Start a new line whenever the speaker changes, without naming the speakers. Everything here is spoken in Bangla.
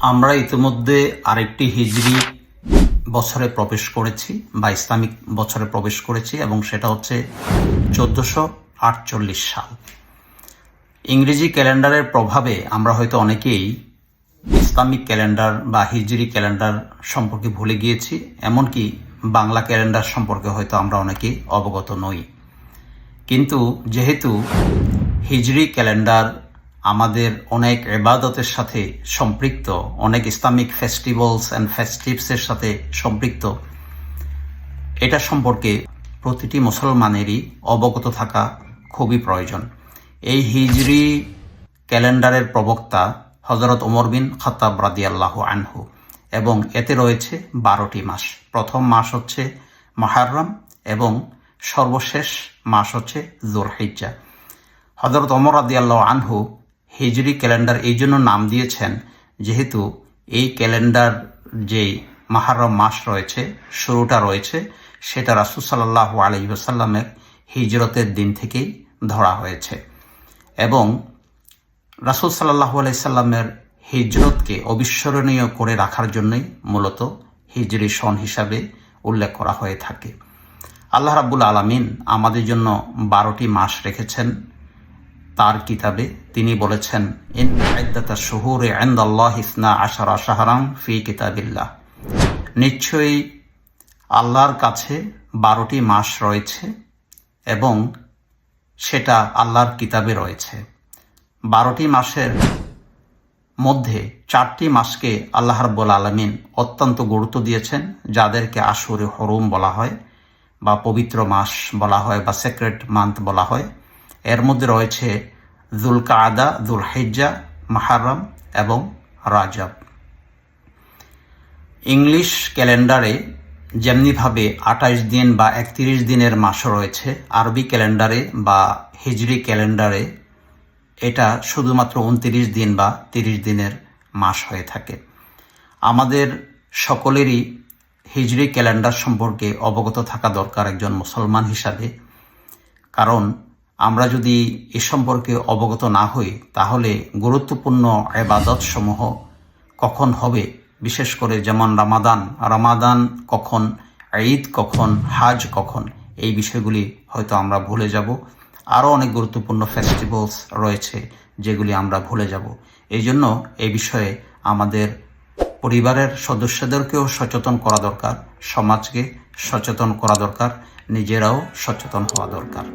আমরা ইতিমধ্যে আরেকটি হিজরি বছরে প্রবেশ করেছি বা ইসলামিক বছরে প্রবেশ করেছি এবং সেটা হচ্ছে 1448 সাল। ইংরেজি ক্যালেন্ডারের প্রভাবে আমরা হয়তো অনেকেই ইসলামিক ক্যালেন্ডার বা হিজরি ক্যালেন্ডার সম্পর্কে ভুলে গিয়েছি, এমনকি বাংলা ক্যালেন্ডার সম্পর্কে হয়তো আমরা অনেকেই অবগত নই। কিন্তু যেহেতু হিজরি ক্যালেন্ডার আমাদের অনেক ইবাদতের সাথে সম্পৃক্ত, অনেক ইসলামিক ফেস্টিভ্যালস অ্যান্ড ফেস্টিভসের সাথে সম্পৃক্ত, এটা সম্পর্কে প্রতিটি মুসলমানেরই অবগত থাকা খুবই প্রয়োজন। এই হিজরি ক্যালেন্ডারের প্রবক্তা হযরত ওমর বিন খাত্তাব রাদিয়াল্লাহু আনহু, এবং এতে রয়েছে 12টি মাস। প্রথম মাস হচ্ছে মুহররম এবং সর্বশেষ মাস হচ্ছে যুলহিজ্জা। হযরত ওমর রাদিয়াল্লাহু আনহু হিজরি ক্যালেন্ডার এই জন্য নাম দিয়েছেন, যেহেতু এই ক্যালেন্ডার যে মুহররম মাস রয়েছে, শুরুটা রয়েছে, সেটা রাসূল সাল্লাল্লাহু আলাইহি ওয়াসাল্লামের হিজরতের দিন থেকেই ধরা হয়েছে এবং রাসূল সাল্লাল্লাহু আলাইহি সাল্লামের হিজরতকে অবিস্মরণীয় করে রাখার জন্যই মূলত হিজরি সন হিসাবে উল্লেখ করা হয়ে থাকে। আল্লাহ রাব্বুল আলামিন আমাদের জন্য 12টি মাস রেখেছেন তার কিতাবে। তিনি বলেছেন, ইন্না ইদ্দাতাশ শুহুরি ইনদাল্লাহি 12 শাহরান ফি কিতাবিল্লাহ, নিশ্চয়ই আল্লাহর কাছে 12টি মাস রয়েছে এবং সেটা আল্লাহর কিতাবে রয়েছে। 12টি মাসের মধ্যে 4টি মাসকে আল্লাহ রাব্বুল আলামিন অত্যন্ত গুরুত্ব দিয়েছেন, যাদেরকে আশুরে হরুম বলা হয় বা পবিত্র মাস বলা হয় বা সেক্রেট মান্থ বলা হয়। এর মধ্যে রয়েছে যুলকাআদা, যুলহিজ্জা, মুহররম এবং রাজব। ইংলিশ ক্যালেন্ডারে যেমনিভাবে 28 দিন বা 31 দিনের মাসও রয়েছে, আরবি ক্যালেন্ডারে বা হিজরি ক্যালেন্ডারে এটা শুধুমাত্র 29 দিন বা 30 দিনের মাস হয়ে থাকে। আমাদের সকলেরই হিজরি ক্যালেন্ডার সম্পর্কে অবগত থাকা দরকার একজন মুসলমান হিসাবে, কারণ আমরা যদি এ সম্পর্কে অবগত না হই তাহলে গুরুত্বপূর্ণ ইবাদত সমূহ কখন হবে, বিশেষ করে যেমন রামাদান কখন, ঈদ কখন, হাজ কখন, এই বিষয়গুলি হয়তো আমরা ভুলে যাব। আরও অনেক গুরুত্বপূর্ণ ফেস্টিভ্যালস রয়েছে যেগুলি আমরা ভুলে যাব। এই জন্য এই বিষয়ে আমাদের পরিবারের সদস্যদেরকেও সচেতন করা দরকার, সমাজকে সচেতন করা দরকার, নিজেরাও সচেতন হওয়া দরকার।